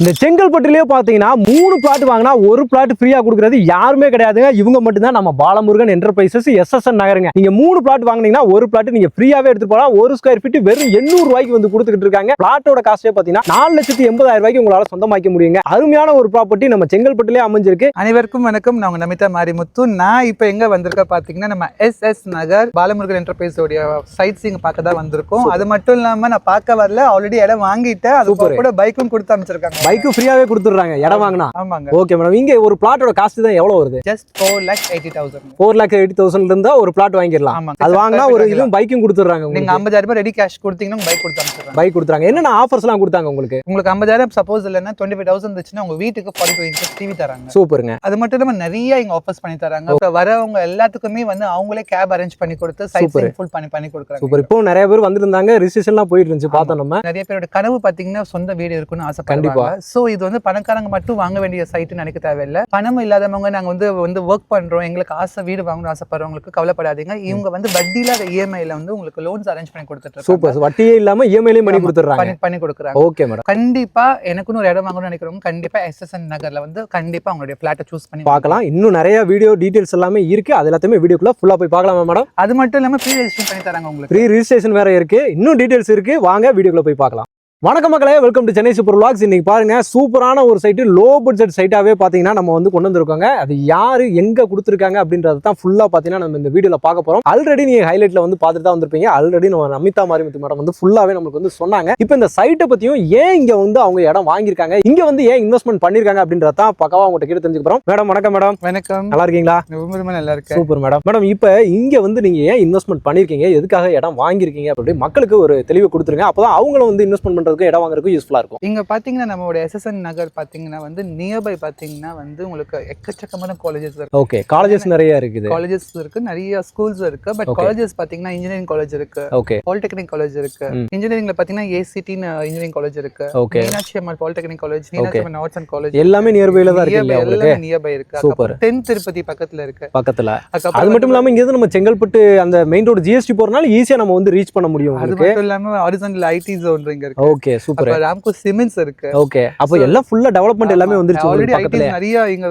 இந்த செங்கல்பட்டுலயே பாத்தீங்கன்னா 3 பிளாட் வாங்கினா ஒரு பிளாட் ஃப்ரீயா கொடுக்கறது யாருமே கிடையாதுங்க. இவங்க மட்டும் தான் நம்ம பாலமுருகன் என்டர்பிரைசஸ் SSN நகருங்க. நீங்க 3 பிளாட் வாங்குனீங்கன்னா ஒரு பிளாட் நீங்க ஃப்ரீயாவே எடுத்து போலாம். 1 ஸ்கொயர் ஃபீட் வெறும் 800 ரூபாய்க்கு வந்து கொடுத்துட்டு இருக்காங்க. பிளாட்டோட காஸ்டே பாத்தீங்கன்னா 4,80,000 ரூபாய்க்கு உங்களால சொந்தமாக்க முடியுங்க. அருமையான ஒரு ப்ராப்பர்ட்டி நம்ம செங்கல்பட்டுலயே அமைஞ்சிருக்கு. அனைவருக்கும் வணக்கம். நான் உங்க நமிதா மாரிமுத்து. நான் இப்போ எங்க வந்திருக்க பாத்தீங்கன்னா நம்ம SS நகர் பாலமுருகன் என்டர்பிரைஸோட சைட் சீங் பார்க்க தான் வந்திருக்கோம். அது மட்டும் இல்லாம நான் பார்க்க வரல, ஆல்ரெடி இடம் வாங்கிட்டேன். அது கூட பைக்கும் கொடுத்து அமைச்சிருக்காங்க. பைக் ஃப்ரீயாவே கொடுத்துறாங்க இடம் வாங்கினா. ஆமாங்க. ஓகே மேடம், இங்க ஒரு பிளாட்டோட காஸ்ட் தான் எவ்வளவு வருது? ஜஸ்ட் 4,80,000. 4,80,000 இருந்தா ஒரு பிளாட் வாங்கிடலாம். அது வாங்கினா ஒரு இதுவும் பைக்கும் கொடுத்துறாங்க. நீங்க 50,000 ரூபாய் ரெடி கேஷ் கொடுத்தீங்கன்னா பைக் கொடுத்து அமைச்சிருக்காங்க. பைக் கொடுத்துறாங்க. என்னென்ன ஆஃபர்ஸ் எல்லாம் கொடுத்தாங்க உங்களுக்கு? உங்களுக்கு 50,000 சப்போஸ் இல்லைன்னா 25,000 இருந்துச்சுன்னா உங்க வீட்டுக்கு 42 இன்ச் டிவி தராங்க. சூப்பருங்க. அது மட்டும் இல்லாம நிறைய இங்க ஆஃபர்ஸ் பண்ணி தராங்க. இப்ப வரவங்க எல்லாத்துக்குமே வந்து அவங்களே கேப் அரேஞ்ச் பண்ணி கொடுத்து சைட் சீங் ஃபுல் பண்ணி கொடுக்குறாங்க. சூப்பர். இப்போ நிறைய பேர் வந்திருந்தாங்க, ரிஜிஸ்ட்ரேஷன்லாம் போயிட்டு இருந்துச்சு, பார்த்தோம் நம்ம. நிறைய பேரோட கனவு பாத்தீங்கன்னா சொந்த வீடு இருக்குன்னு ஆசைப்படுறாங்க. சோ இது வந்து பணக்காரங்க மட்டும் வாங்க வேண்டிய சைட் நினைக்க தேவையில்லை. பணம் இல்லாதவங்க நாங்க வந்து ஒர்க் பண்றோம், எங்களுக்கு ஆசை வீடு வாங்கணும்னு ஆசைப்படுறவங்களுக்கு கவலைப்படாதீங்க. இவங்க வந்து வட்டியில EMI-ல வந்து உங்களுக்கு லோன்ஸ் அரேஞ்ச் பண்ணி கொடுத்துட்டு சூப்பர். வட்டியே இல்லாம EMI-லயும் பண்ணி கொடுக்குறாங்க. Okay madam. கண்டிப்பா எனக்குன்னு ஒரு இடம் வாங்கணும்னு நினைக்கிறவங்க கண்டிப்பா SSN நகர்ல வந்து கண்டிப்பா உங்களுடைய பிளாட்டை சூஸ் பண்ணி பார்க்கலாம். இன்னும் நிறைய வீடியோ டீடைல்ஸ் எல்லாமே இருக்கு, அது எல்லாத்தையுமே வீடியோக்குள்ள ஃபுல்லா போய் பார்க்கலாமா மேடம்? அது மட்டும் இல்லாம ப்ரீ ரெஜிஸ்ட்ரேஷன் பண்ணி தராங்க. உங்களுக்கு ப்ரீ ரெஜிஸ்ட்ரேஷன் வேற இருக்கு, இன்னும் டீடைல்ஸ் இருக்கு. வாங்க வீடியோக்குள்ள போய் பார்க்கலாம். வணக்கம் மக்களே, welcome to Chennai super vlogs. இன்னைக்கு பாருங்க சூப்பரான ஒரு சைட்டு, லோ பட்ஜெட் சைட்டாவே பாத்தீங்கன்னா நம்ம வந்து கொண்டு வந்திருக்காங்க. அது யாரு எங்க கொடுத்துருக்காங்க அப்படின்றது தான் ஃபுல்லா பாத்தீங்கன்னா நம்ம இந்த வீடியோல பார்க்க போறோம். ஆல்ரெடி நீங்க ஹைலைட்ல வந்து பார்த்துட்டு தான் வந்திருப்பீங்க. ஆல்ரெடி நம்ம நமிதா மாரிமுத்து மேடம் வந்து ஃபுல்லாவே நமக்கு வந்து சொன்னாங்க. இப்போ இந்த சைட்டை பத்தியும் ஏன் இங்க வந்து அவங்க இடம் வாங்கியிருக்காங்க, இங்க வந்து ஏன் இன்வெஸ்ட்மெண்ட் பண்ணிருக்காங்க அப்படின்றத தான் பக்கவா உங்ககிட்ட கேட்டு தெரிஞ்சுக்க போறோம். மேடம் வணக்கம். மேடம் வணக்கம். நல்லா இருக்கீங்களா? ரொம்ப நல்லா இருக்கு. Super madam. மேடம் இப்போ இங்க வந்து நீங்க ஏன் இன்வெஸ்ட்மெண்ட் பண்ணிருக்கீங்க, எதுக்காக இடம் வாங்கியிருக்கீங்க அப்படி மக்களுக்கு ஒரு தெளிவு கொடுத்துருங்க. அப்பதான் அவங்களும் வந்து இன்வெஸ்ட்மெண்ட் பண்றதுக்கு இடம் வாங்குறதுக்கு யூஸ்ஃபுல்லா இருக்கும். இங்க பாத்தீங்கன்னா நம்மளோட SSN நகர் பாத்தீங்கன்னா வந்து நியர்பை பாத்தீங்கன்னா வந்து உங்களுக்கு எக்கச்சக்கமான காலேஜஸ் இருக்கு. ஓகே, காலேஜஸ் நிறைய இருக்குது. காலேஜஸ் இருக்கு, நிறைய ஸ்கூல்ஸ் இருக்கு. பட் காலேஜஸ் பாத்தீங்கன்னா இன்ஜினியரிங் காலேஜ் இருக்கு, ஓகே, பாலிடெக்னிக் காலேஜ் இருக்கு. இன்ஜினியரிங்ல பாத்தீங்கன்னா ACT இன்ஜினியரிங் காலேஜ் இருக்கு, okay, Meenakshi Ammal polytechnic college, Meenakshi Ammal arts and college எல்லாமே நியர்பைல தான் இருக்கு. எல்லாமே நியர்பை இருக்கு. சூப்பர். 10 திருப்பதி பக்கத்துல இருக்கு. பக்கத்துல. அது மட்டும் இல்லாம இங்க இருந்து நம்ம செங்கல்பட்டு அந்த மெயின் ரோட் GST போறனால ஈஸியா நம்ம வந்து ரீச் பண்ண முடியும். அது மட்டும் இல்லாம ஹாரிசான்டல் IT ஜோன் இங்க இருக்கு. Okay, super. ராம்கோ சிமெண்ட்ஸ் இருக்கு. ஓகே, அப்ப எல்லாம் ஃபுல்லா டெவலப்மென்ட் எல்லாமே வந்துருச்சு. ஆல்ரெடி IT நிறைய இங்க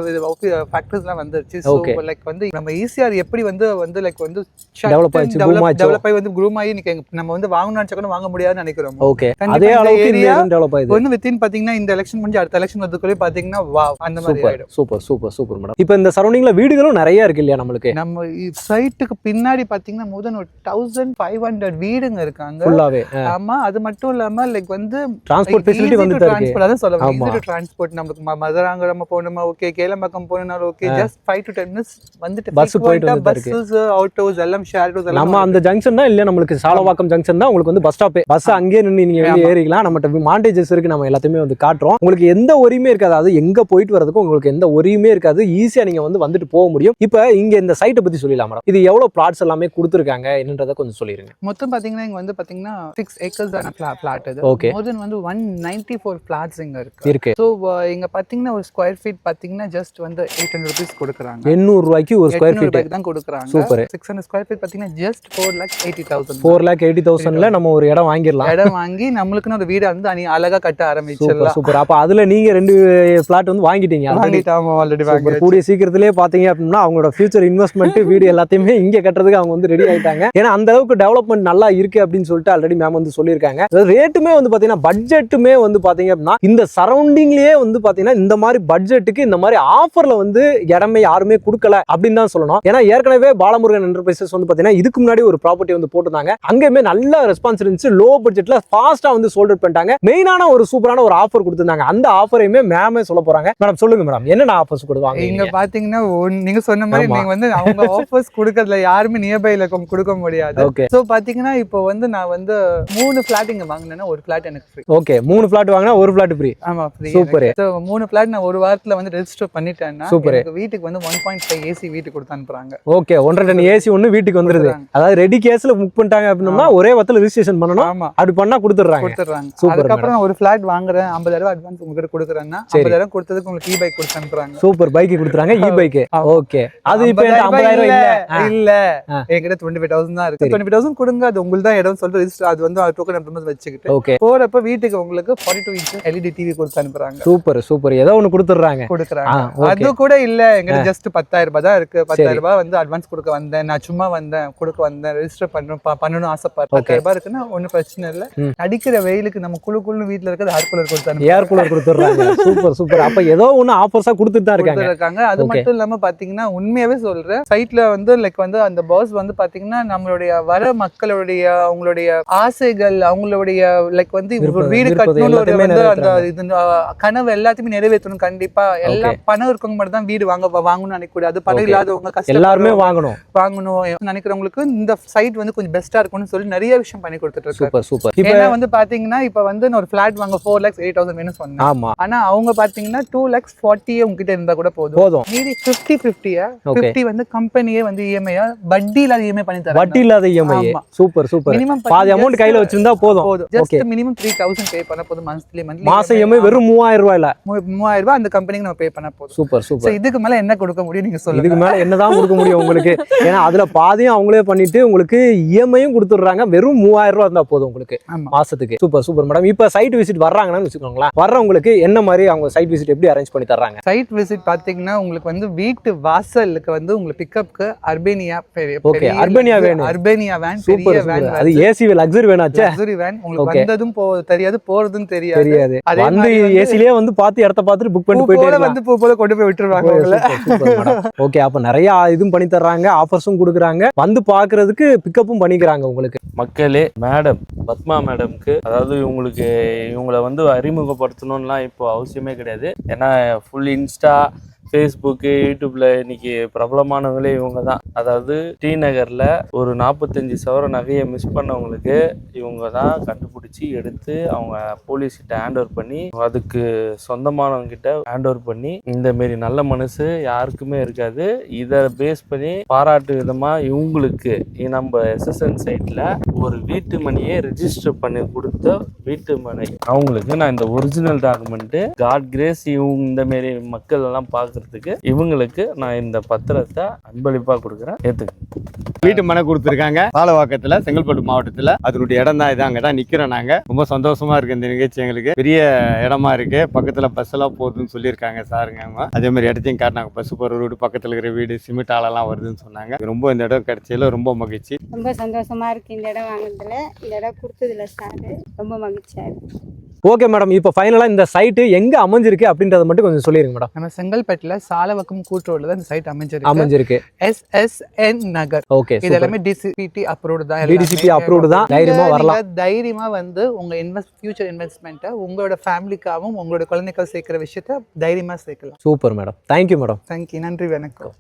ஃபேக்டரிஸ்லாம் வந்துருச்சு. சோ லைக் வந்து நம்ம ஈஸியா எப்படி வந்து லைக் வந்து டெவலப் ஆயிச்சு, டெவலப் ஆயி வந்து க்ரூம் ஆயி நம்ம வந்து வாங்கணும்னு நினைச்சா வாங்க முடியாதுன்னு நினைக்கிறோம். ஓகே, அதே அளவுக்கு ஏரியா டெவலப் ஆயிடுது. ஒன்னு வித்தின் பாத்தீங்கன்னா இந்த எலெக்ஷன் முடிஞ்சு அடுத்த எலெக்ஷன் வரதுக்குள்ளே பாத்தீங்கன்னா வாவ் அந்த மாதிரி ஆயிடும். Super super super madam. இப்போ இந்த சரௌண்டிங்ல வீடுகளும் நிறைய இருக்கு இல்லையா நம்மளுக்கு? நம்ம சைட்டுக்கு பின்னாடி பாத்தீங்கன்னா more than 1500 வீடுங்க இருக்காங்க ஃபுல்லாவே. ஆமா, அது மட்டும் இல்லாம லைக் வந்து டிரான்ஸ்போர்ட் ஃபெசிலிட்டி வந்து டிரான்ஸ்போர்ட் அதான் சொல்லுவாங்க. Easy transport. நமக்கு மதுராங்கரம் போகணுமா ஓகே, கேளம்பாக்கம் போகணும்னாலும் ஓகே, ஜஸ்ட் 5 to 10 minutes வந்துட்டு பஸ் போயிட்டு பஸ்ஸஸ் ஆட்டோஸ் எல்லாம் ஷேர் ஆட்டோஸ் எல்லாம். நம்ம அந்த ஜங்ஷன் தான் இல்ல, நம்மளுக்கு சாலவாக்கம் ஜங்ஷன் தான் உங்களுக்கு வந்து பஸ் ஸ்டாப். பஸ் அங்கேயே நின்னு நீங்க வெளிய ஏறிக்கலாம். நம்மட்ட மாண்டேஜஸ் இருக்கு, நம்ம எல்லாத்தையுமே வந்து காட்டுறோம். உங்களுக்கு எந்த ஒரியுமே இருக்காது, அது எங்க போயிட்டு வரதுக்கு உங்களுக்கு எந்த ஒரியுமே இருக்காது. ஈஸியா நீங்க வந்து வந்துட்டு போக முடியும். இப்போ இங்க இந்த சைட்டை பத்தி சொல்லிடலாம் மேடம். இது எவ்வளவு பிளாட்ஸ் எல்லாமே கொடுத்துருக்காங்க என்னன்றதை கொஞ்சம் சொல்லிருங்க. மொத்தம் பாத்தீங்கன்னா இங்க வந்து பாத்தீங்கன்னா 6 acres ஆன பிளாட் இது. ஓகே, more than வந்து 194 பிளாட்ஸ் இங்க இருக்கு. சோ இங்க பாத்தீங்கன்னா ஒரு ஸ்கொயர் ஃபீட் பாத்தீங்கன்னா ஜஸ்ட் வந்து 800 rupees கொடுக்குறாங்க. 800 ரூபாய்க்கு ஒரு ஸ்கொயர் ஃபீட் தான் கொடுக்குறாங்க. சூப்பர். 600 ஸ்கொயர் ஃபீட் பாத்தீங்கன்னா ஜஸ்ட் 4,80,000. 4,80,000ல நம்ம ஒரு இடம் வாங்கிடலாம். இடம் வாங்கி நம்மளுக்குன்னு ஒரு வீடு வந்து அழகா கட்ட ஆரம்பிச்சிடலாம். சூப்பர். அப்ப அதுல நீங்க 2 பிளாட் வந்து வாங்கிட்டீங்க. ஆல்ரெடி வாங்கி கூடிய சீக்கிரத்திலே பாத்தீங்க அப்படின்னா அவங்களோட ஃபியூச்சர் இன்வெஸ்ட்மெண்ட் வீடு எல்லாத்தையுமே இங்க கட்டுறதுக்கு அவங்க வந்து ரெடி ஆயிட்டாங்க. ஏன்னா அந்த அளவுக்கு டெவலப்மெண்ட் நல்லா இருக்கு அப்படின்னு சொல்லிட்டு ஆல்ரெடி மேம் வந்து சொல்லியிருக்காங்க. ரேட்டுமே வந்து பாத்தீங்கன்னா பட்ஜெட்டுமே வந்து பாத்தீங்க அப்படின்னா இந்த சரௌண்டிங்லயே வந்து பாத்தீங்கன்னா இந்த மாதிரி பட்ஜெட்டுக்கு இந்த மாதிரி ஆஃபர்ல வந்து இடமே யாருமே கொடுக்கல அப்படின்னு தான் சொல்லணும். ஏன்னா ஏற்கனவே பாலமுருகன் என்டர்பிரைசஸ் வந்து பாத்தீங்கன்னா இதுக்கு முன்னாடி ஒரு ப்ராப்பர்ட்டி வந்து போட்டுருந்தாங்க. அங்கேயுமே நல்ல ரெஸ்பான்ஸ் இருந்துச்சு. லோ பட்ஜெட்ல ஃபாஸ்டா வந்து சோல்ட் அவுட் பண்ணிட்டாங்க. மெயினான ஒரு சூப்பரான ஒரு ஆஃபர் கொடுத்திருந்தாங்க. அந்த ஆஃபரையுமே மேமே சொல்ல போறாங்க. மேடம் சொல்லுங்க மேடம், என்னென்ன ஆஃபர்ஸ் கொடுவாங்க? இங்க பாத்தீங்கன்னா நீங்க சொன்ன மாதிரி நீங்க வந்து அவங்க ஆஃபர்ஸ் கொடுக்கறதுல யாருமே நியர்பைல கொடுக்க முடியாது. சோ பாத்தீங்கன்னா இப்போ வந்து நான் வந்து 3 பிளாட் இங்க வாங்கினேன்னா ஒரு பிளாட் எனக்கு ஃப்ரீ. ஓகே, 3 பிளாட் வாங்கினா ஒரு பிளாட் ஃப்ரீ. ஆமா, ஃப்ரீ. சூப்பர். சோ 3 பிளாட் நான் ஒரு வாரத்துல வந்து ரெஜிஸ்டர் பண்ணிட்டேன்னா சூப்பர். எனக்கு வீட்டுக்கு வந்து 1.5 AC வீட்டுக்கு கொடுத்து அனுப்புறாங்க. ஓகே, 1.5 டன் AC ஒன்னு வீட்டுக்கு வந்துருது. அதாவது ரெடி கேஸ்ல புக் பண்ணிட்டாங்க அப்படின்னா ஒரே வாரத்துல ரெஜிஸ்ட்ரேஷன் பண்ணனும். ஆமா, அப்படி பண்ணா கொடுத்துறாங்க. அதுக்கு அப்புறம் நான் ஒரு பிளாட் வாங்குறேன், 50,000 அட்வான்ஸ் உங்களுக்கு கொடுக்குறேன்னா 50,000 கொடுத்ததுக்கு உங்களுக்கு e-bike கொடுத்து அனுப்புறாங்க. சூப்பர். பைக் கொடுத்துறாங்க, e-bike. ஓகே, அது இப்போ 50,000 இல்ல என்கிட்ட 25,000 தான் இருக்கு. 25,000 கொடுங்க, அது உங்களுக்கு தான் இடம் சொல்லிட்டு ரெஜிஸ்டர் அது வந்து டோக்கன் நம்பர் வச்சுக்கிட்டு ஓகே போறப்ப வீட்டுக்கு உங்களுக்கு 42 இன்ச் எல்இடி டிவி கொடுத்து அனுப்புறாங்க. சூப்பர் ஏதோ ஒண்ணு கொடுத்துறாங்க. அது கூட இல்ல, எங்கிட்ட ஜஸ்ட் 10,000 ரூபாய் தான் இருக்கு, 10,000 ரூபாய் வந்து அட்வான்ஸ் கொடுக்க வந்தேன், நான் சும்மா கொடுக்க வந்தேன், ரெஜிஸ்டர் பண்ணணும் ஆசைப்படுறேன், 10,000 ரூபாய் இருக்குன்னா ஒன்னும் பிரச்சனை இல்ல. அடிக்கிற வெயிலுக்கு நம்ம குழுன்னு வீட்டுல இருக்கிறது ஏர் கூலர் கொடுத்து ஏர் கூலர் கொடுத்துறாங்க. சூப்பர் அப்ப ஏதோ ஒண்ணு ஆஃபர்ஸா கொடுத்துட்டு தான் இருக்காங்க. அது மட்டும் இல்லாம பாத்தீங்கன்னா உண்மையாவே சொல்றேன், சைட்ல வந்து லைக் வந்து அந்த பாஸ் வந்து பாத்தீங்கன்னா நம்மளுடைய வர மக்களுடைய அவங்களுடைய ஆசைகள், அவங்களுடைய லைக் வந்து வீடு கட்டணும் அந்த இது கனவு எல்லாத்தையுமே நிறைவேற்றணும். கண்டிப்பா எல்லா பணம் இருக்கவங்க மட்டும் தான் வீடு வாங்கணும்னு நினைக்கக்கூடாது. பணம் இல்லாதவங்க எல்லாருமே வாங்கணும் நினைக்கிறவங்களுக்கு இந்த சைட் வந்து கொஞ்சம் பெஸ்டா இருக்கும்னு சொல்லி நிறைய விஷயம் பண்ணி கொடுத்துட்டு இருக்காங்க. சூப்பர். ஏன்னா வந்து பாத்தீங்கன்னா இப்ப வந்து ஒரு பிளாட் வாங்க 4,08,000 வேணும்னு சொன்னேன். ஆனா அவங்க பாத்தீங்கன்னா 2,40,000 உங்ககிட்ட இருந்தா கூட போதும். மீதி 50 வந்து கம்பெனியே வந்து இஎம்ஐ வட்டி இல்லாத இஎம்ஐ பண்ணி தராங்க. வட்டி இல்லாத இஎம்ஐ. சூப்பர் மினிமம் பாதி அமௌண்ட் கையில வச்சிருந்தா போதும். ஜஸ்ட் மினிமம் 3,000 பே பண்ணா போதும். மந்த்லி மாசம் இஎம்ஐ வெறும் 3,000 ரூபாய் இல்ல, 3,000 ரூபாய் அந்த கம்பெனிக்கு நம்ம பே பண்ணா போதும். சூப்பர். இதுக்கு மேல என்ன கொடுக்க முடியும் நீங்க சொல்லுங்க. இதுக்கு மேல என்னதான் கொடுக்க முடியும் உங்களுக்கு? ஏன்னா அதுல பாதியும் அவங்களே பண்ணிட்டு உங்களுக்கு இஎம்ஐயும் கொடுத்துடுறாங்க. வெறும் 3,000 ரூபாய் இருந்தா போதும் உங்களுக்கு மாசத்துக்கு. Super madam. இப்ப சைட் விசிட் வர்றாங்கன்னு வச்சுக்கோங்களேன், வர்றவங்களுக்கு என்ன மாதிரி அவங்க சைட் விசிட் எப்படி அரேஞ்ச் பண்ணி தர்றாங்க? சைட் விசிட் பாத்தீங்கன்னா உங்களுக்கு வந்து வீட்டு வாசலுக்கு வந்து உங்களுக்கு பிக்கப்க்கு அர்பேனியா வேன், பெரிய வேன், அது ஏசி லக்ஸரி வேனாச்சே. லக்ஸரி வேன் உங்களுக்கு வந்ததும் தெரியாது, போறதும் தெரியாது. வந்து ஏசிலேயே வந்து பார்த்து இடத்த பார்த்துட்டு புக் பண்ணி போயிட்டு வந்து பூ போல கொண்டு போய் விட்டுருவாங்க உங்களை. ஓகே, அப்ப நிறைய இதுவும் பண்ணி தர்றாங்க, ஆஃபர்ஸும் கொடுக்குறாங்க, வந்து பாக்குறதுக்கு பிக்கப்பும் பண்ணிக்கிறாங்க உங்களுக்கு. மக்களே, மேடம் பத்மா மேடம்க்கு அதாவது இவங்களை வந்து அறிமுகப்படுத்தணும்லாம் இப்போ அவசியமே கிடையாது. ஏன்னா ஃபுல் இன்ஸ்டா, ஃபேஸ்புக்கு, யூடியூப்ல இன்னைக்கு பிரபலமானவங்களே இவங்க தான். அதாவது டி நகர்ல ஒரு 45 சவர நகையை மிஸ் பண்ணவங்களுக்கு இவங்க தான் கண்டுபிடிச்சி எடுத்து அவங்க போலீஸ் கிட்ட ஹேண்ட் ஓவர் பண்ணி, அதுக்கு சொந்தமானவங்க கிட்ட ஹேண்ட் ஓவர் பண்ணி, இந்த மாரி நல்ல மனசு யாருக்குமே இருக்காது. இதை பேஸ் பண்ணி பாராட்டு விதமா இவங்களுக்கு நம்ம எஸ்எஸ்என் சைட்ல ஒரு வீட்டு மணியை ரெஜிஸ்டர் பண்ணி கொடுத்த வீட்டு மனை அவங்களுக்கு நான் இந்த ஒரிஜினல் டாக்குமெண்ட் காட் கிரேஸ் இவங்க இந்த மாரி மக்கள் எல்லாம் பார்க்க இவங்களுக்கு நான் இந்த பத்திரத்தை அன்பளிப்பா கொடுக்குறேன். வீட்டு மனை கொடுத்துருக்காங்க பாலவாக்கத்துல, செங்கல்பட்டு மாவட்டத்துல. அதனுடைய இடம் தான் இது. அங்கதான் நிக்கிறோம் நாங்க. ரொம்ப சந்தோஷமா இருக்கு இந்த நிகழ்ச்சி. எங்களுக்கு பெரிய இடமா இருக்கு, பக்கத்துல பஸ் எல்லாம் போகுதுன்னு சொல்லியிருக்காங்க சாருங்க. அதே மாதிரி இடத்தையும் காட்டினாங்க. பஸ் போற ரோடு, பக்கத்துல இருக்கிற வீடு, சிமெண்ட் ஆளெல்லாம் வருதுன்னு சொன்னாங்க. ரொம்ப இந்த இடம் கிடைச்சதுல ரொம்ப மகிழ்ச்சி, ரொம்ப சந்தோஷமா இருக்கு. இந்த இடம் வாங்குறதுல, இந்த இடம் கொடுத்ததுல சார் ரொம்ப மகிழ்ச்சியா இருக்கு. ஓகே மேடம், இப்போ ஃபைனலா இந்த சைட் எங்க அமைஞ்சிருக்கு அப்படின்றத மட்டும் கொஞ்சம் சொல்லிருங்க மேடம். நம்ம செங்கல்பட்டுல சாலவக்கம் கூட்டுரோட்ல தான் இந்த சைட் அமைஞ்சிருக்கு. எஸ்எஸ்என் நகர். ஓகே, இது எல்லாமே டிசிபி அப்ரூவ்ட் தான். டிசிபி அப்ரூவ்ட் தான். தைரியமா வரலாம். தைரியமா வந்து உங்க ஃபியூச்சர் இன்வெஸ்ட்மெண்ட்டை உங்களோட ஃபேமிலிக்காகவும் உங்களோட குழந்தைகள் சேர்க்கிற விஷயத்த தைரியமா சேர்க்கலாம். Super madam. Thank you madam. Thank you. நன்றி, வணக்கம்.